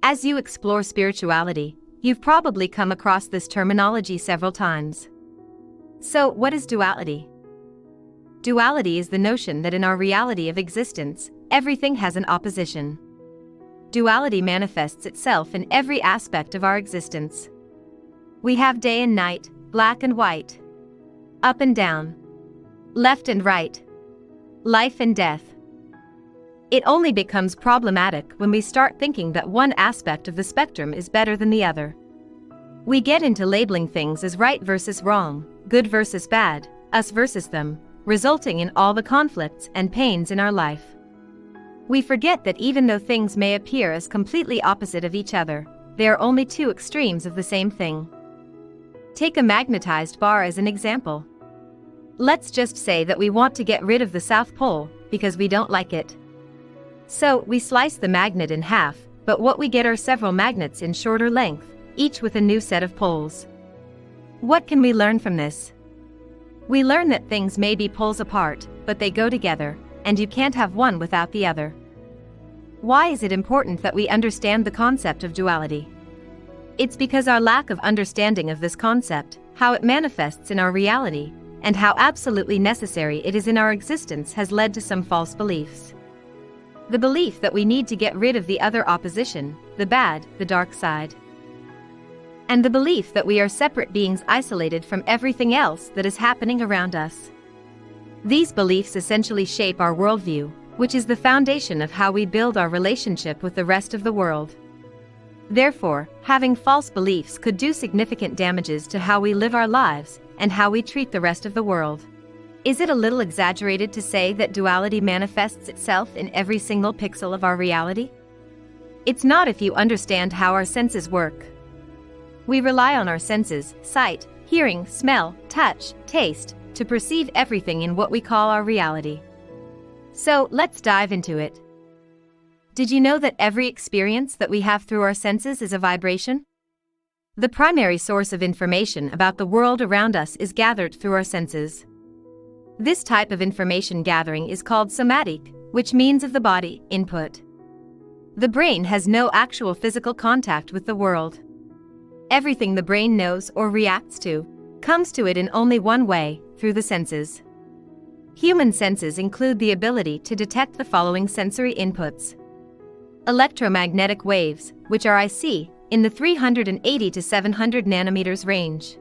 As you explore spirituality, you've probably come across this terminology several times. So, what is duality? Duality is the notion that in our reality of existence, everything has an opposition. Duality manifests itself in every aspect of our existence. We have day and night, black and white, up and down, left and right, life and death. It only becomes problematic when we start thinking that one aspect of the spectrum is better than the other. We get into labeling things as right versus wrong, good versus bad, us versus them, resulting in all the conflicts and pains in our life. We forget that even though things may appear as completely opposite of each other, they are only two extremes of the same thing. Take a magnetized bar as an example. Let's just say that we want to get rid of the South Pole because we don't like it. So, we slice the magnet in half, but what we get are several magnets in shorter length, each with a new set of poles. What can we learn from this? We learn that things may be poles apart, but they go together, and you can't have one without the other. Why is it important that we understand the concept of duality? It's because our lack of understanding of this concept, how it manifests in our reality, and how absolutely necessary it is in our existence has led to some false beliefs. The belief that we need to get rid of the other opposition, the bad, the dark side. And the belief that we are separate beings isolated from everything else that is happening around us. These beliefs essentially shape our worldview, which is the foundation of how we build our relationship with the rest of the world. Therefore, having false beliefs could do significant damages to how we live our lives and how we treat the rest of the world. Is it a little exaggerated to say that duality manifests itself in every single pixel of our reality? It's not if you understand how our senses work. We rely on our senses, sight, hearing, smell, touch, taste, to perceive everything in what we call our reality. So, let's dive into it. Did you know that every experience that we have through our senses is a vibration? The primary source of information about the world around us is gathered through our senses. This type of information gathering is called somatic, which means of the body, input. The brain has no actual physical contact with the world. Everything the brain knows or reacts to comes to it in only one way, through the senses. Human senses include the ability to detect the following sensory inputs. Electromagnetic waves, which are IC, in the 380 to 700 nanometers range.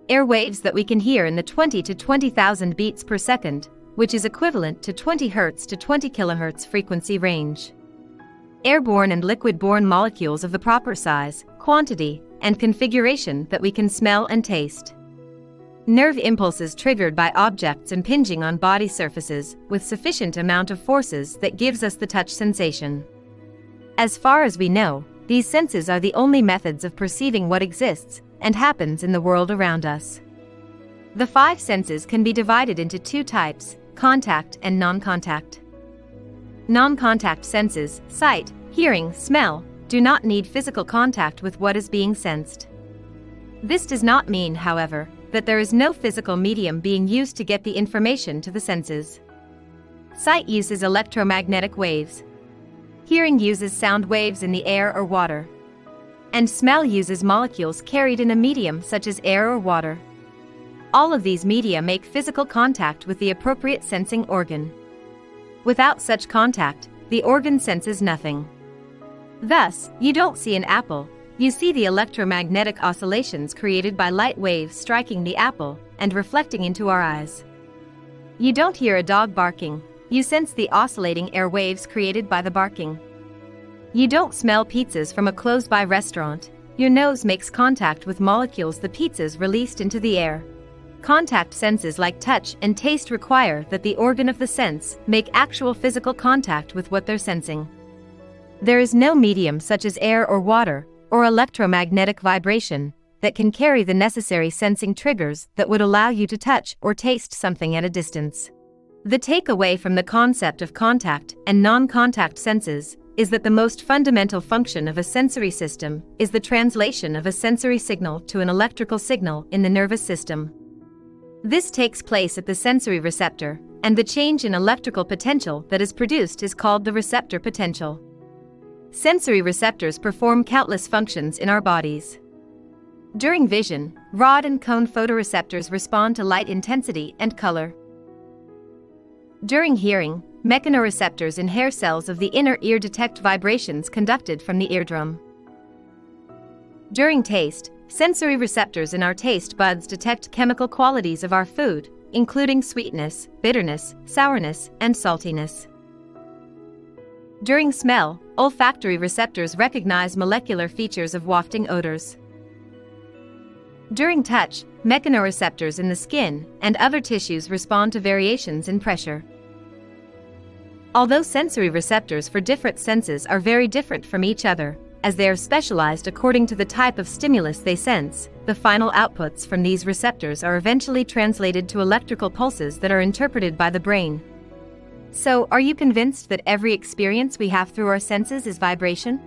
Air waves that we can hear in the 20 to 20,000 beats per second, which is equivalent to 20 Hz to 20 kHz frequency range. Airborne and liquid-borne molecules of the proper size, quantity, and configuration that we can smell and taste. Nerve impulses triggered by objects impinging on body surfaces with sufficient amount of forces that gives us the touch sensation. As far as we know, these senses are the only methods of perceiving what exists and happens in the world around us. The five senses can be divided into two types, contact and non-contact. Non-contact senses, sight, hearing, smell, do not need physical contact with what is being sensed. This does not mean, however, that there is no physical medium being used to get the information to the senses. Sight uses electromagnetic waves. Hearing uses sound waves in the air or water. And smell uses molecules carried in a medium such as air or water. All of these media make physical contact with the appropriate sensing organ. Without such contact, the organ senses nothing. Thus, you don't see an apple, you see the electromagnetic oscillations created by light waves striking the apple and reflecting into our eyes. You don't hear a dog barking, you sense the oscillating air waves created by the barking. You don't smell pizzas from a close-by restaurant, your nose makes contact with molecules the pizzas released into the air. Contact senses like touch and taste require that the organ of the sense make actual physical contact with what they're sensing. There is no medium such as air or water, or electromagnetic vibration, that can carry the necessary sensing triggers that would allow you to touch or taste something at a distance. The takeaway from the concept of contact and non-contact senses is that the most fundamental function of a sensory system is the translation of a sensory signal to an electrical signal in the nervous system. This takes place at the sensory receptor, and the change in electrical potential that is produced is called the receptor potential. Sensory receptors perform countless functions in our bodies. During vision, rod and cone photoreceptors respond to light intensity and color. During hearing, mechanoreceptors in hair cells of the inner ear detect vibrations conducted from the eardrum. During taste, sensory receptors in our taste buds detect chemical qualities of our food, including sweetness, bitterness, sourness, and saltiness. During smell, olfactory receptors recognize molecular features of wafting odors. During touch, mechanoreceptors in the skin and other tissues respond to variations in pressure. Although sensory receptors for different senses are very different from each other, as they are specialized according to the type of stimulus they sense, the final outputs from these receptors are eventually translated to electrical pulses that are interpreted by the brain. So, are you convinced that every experience we have through our senses is vibration?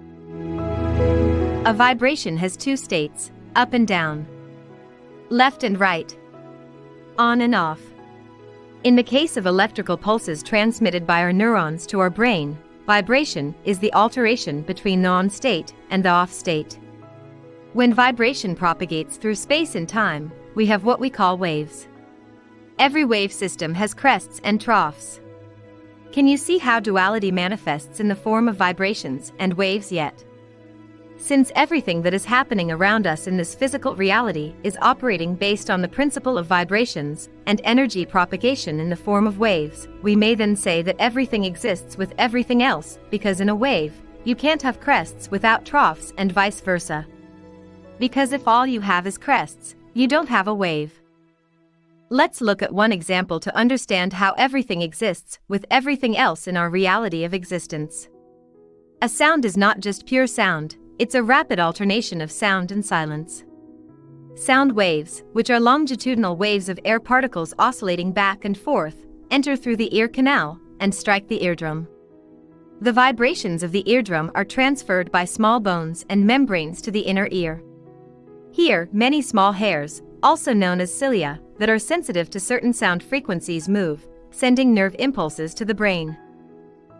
A vibration has two states, up and down, left and right, on and off. In the case of electrical pulses transmitted by our neurons to our brain, vibration is the alteration between the on state and the off state. When vibration propagates through space and time, we have what we call waves. Every wave system has crests and troughs. Can you see how duality manifests in the form of vibrations and waves yet? Since everything that is happening around us in this physical reality is operating based on the principle of vibrations and energy propagation in the form of waves, we may then say that everything exists with everything else, because in a wave, you can't have crests without troughs and vice versa. Because if all you have is crests, you don't have a wave. Let's look at one example to understand how everything exists with everything else in our reality of existence. A sound is not just pure sound. It's a rapid alternation of sound and silence. Sound waves, which are longitudinal waves of air particles oscillating back and forth, enter through the ear canal and strike the eardrum. The vibrations of the eardrum are transferred by small bones and membranes to the inner ear. Here, many small hairs, also known as cilia, that are sensitive to certain sound frequencies move, sending nerve impulses to the brain.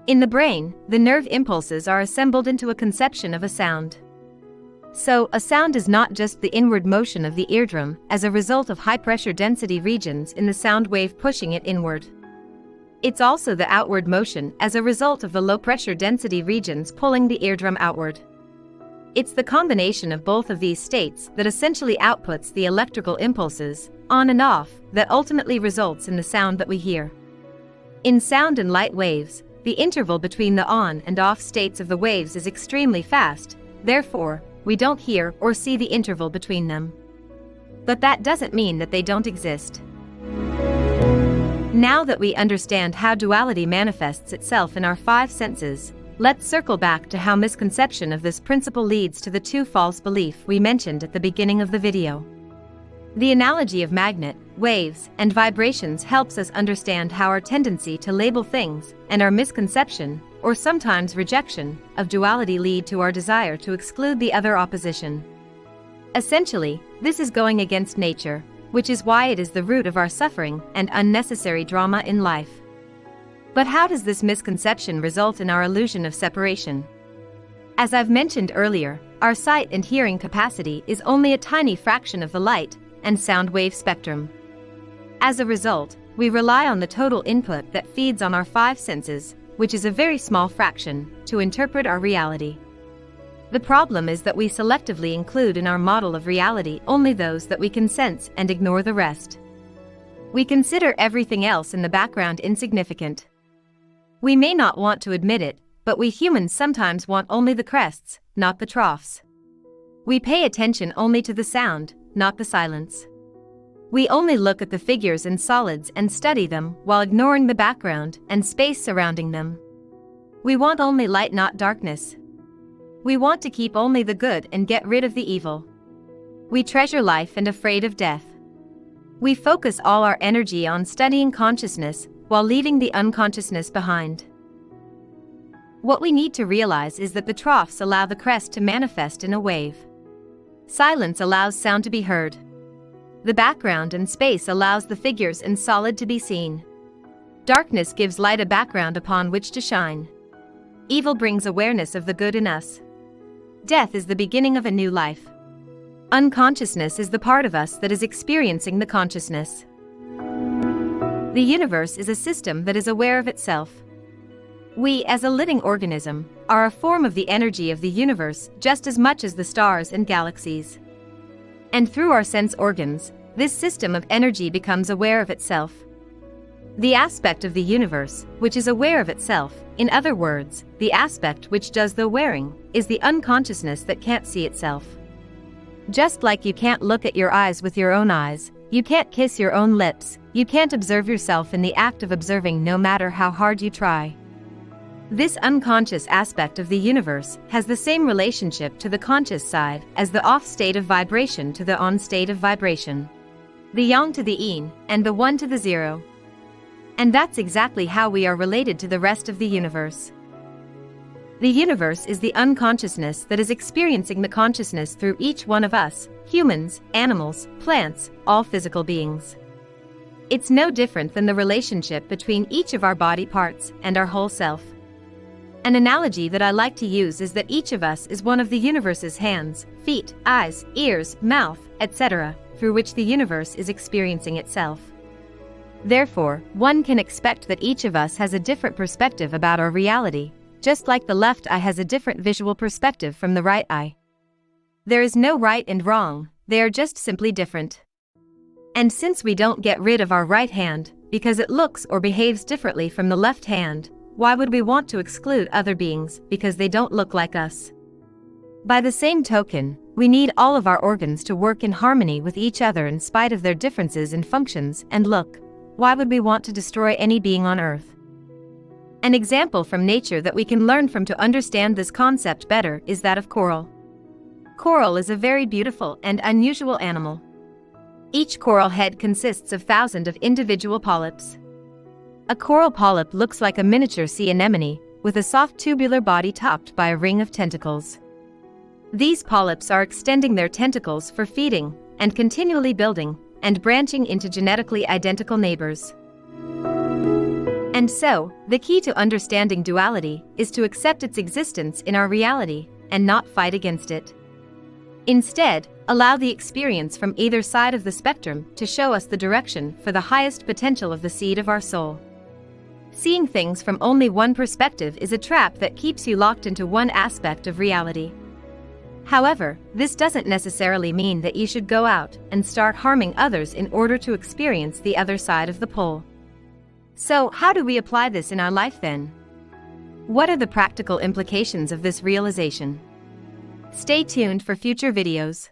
In the brain, the nerve impulses are assembled into a conception of a sound. So, a sound is not just the inward motion of the eardrum as a result of high-pressure density regions in the sound wave pushing it inward. It's also the outward motion as a result of the low-pressure density regions pulling the eardrum outward. It's the combination of both of these states that essentially outputs the electrical impulses, on and off, that ultimately results in the sound that we hear. In sound and light waves, the interval between the on and off states of the waves is extremely fast, therefore, we don't hear or see the interval between them. But that doesn't mean that they don't exist. Now that we understand how duality manifests itself in our five senses, let's circle back to how misconception of this principle leads to the two false beliefs we mentioned at the beginning of the video. The analogy of magnet, waves, and vibrations helps us understand how our tendency to label things and our misconception, or sometimes rejection, of duality lead to our desire to exclude the other opposition. Essentially, this is going against nature, which is why it is the root of our suffering and unnecessary drama in life. But how does this misconception result in our illusion of separation? As I've mentioned earlier, our sight and hearing capacity is only a tiny fraction of the light and sound wave spectrum. As a result, we rely on the total input that feeds on our five senses, which is a very small fraction, to interpret our reality. The problem is that we selectively include in our model of reality only those that we can sense and ignore the rest. We consider everything else in the background insignificant. We may not want to admit it, but we humans sometimes want only the crests, not the troughs. We pay attention only to the sound, not the silence. We only look at the figures and solids and study them while ignoring the background and space surrounding them. We want only light, not darkness. We want to keep only the good and get rid of the evil. We treasure life and afraid of death. We focus all our energy on studying consciousness while leaving the unconsciousness behind. What we need to realize is that the troughs allow the crest to manifest in a wave. Silence allows sound to be heard. The background and space allows the figures and solid to be seen. Darkness gives light a background upon which to shine. Evil brings awareness of the good in us. Death is the beginning of a new life. Unconsciousness is the part of us that is experiencing the consciousness. The universe is a system that is aware of itself. We, as a living organism, are a form of the energy of the universe just as much as the stars and galaxies. And through our sense organs, this system of energy becomes aware of itself. The aspect of the universe, which is aware of itself, in other words, the aspect which does the awareing, is the unconsciousness that can't see itself. Just like you can't look at your eyes with your own eyes, you can't kiss your own lips, you can't observe yourself in the act of observing no matter how hard you try. This unconscious aspect of the universe has the same relationship to the conscious side as the off state of vibration to the on state of vibration. The yang to the yin, and the one to the zero. And that's exactly how we are related to the rest of the universe. The universe is the unconsciousness that is experiencing the consciousness through each one of us, humans, animals, plants, all physical beings. It's no different than the relationship between each of our body parts and our whole self. An analogy that I like to use is that each of us is one of the universe's hands, feet, eyes, ears, mouth, etc., through which the universe is experiencing itself. Therefore, one can expect that each of us has a different perspective about our reality, just like the left eye has a different visual perspective from the right eye. There is no right and wrong, they are just simply different. And since we don't get rid of our right hand, because it looks or behaves differently from the left hand, why would we want to exclude other beings because they don't look like us? By the same token, we need all of our organs to work in harmony with each other in spite of their differences in functions and look. Why would we want to destroy any being on Earth? An example from nature that we can learn from to understand this concept better is that of coral. Coral is a very beautiful and unusual animal. Each coral head consists of thousands of individual polyps. A coral polyp looks like a miniature sea anemone, with a soft tubular body topped by a ring of tentacles. These polyps are extending their tentacles for feeding, and continually building, and branching into genetically identical neighbors. And so, the key to understanding duality is to accept its existence in our reality, and not fight against it. Instead, allow the experience from either side of the spectrum to show us the direction for the highest potential of the seed of our soul. Seeing things from only one perspective is a trap that keeps you locked into one aspect of reality. However, this doesn't necessarily mean that you should go out and start harming others in order to experience the other side of the pole. So, how do we apply this in our life then? What are the practical implications of this realization? Stay tuned for future videos.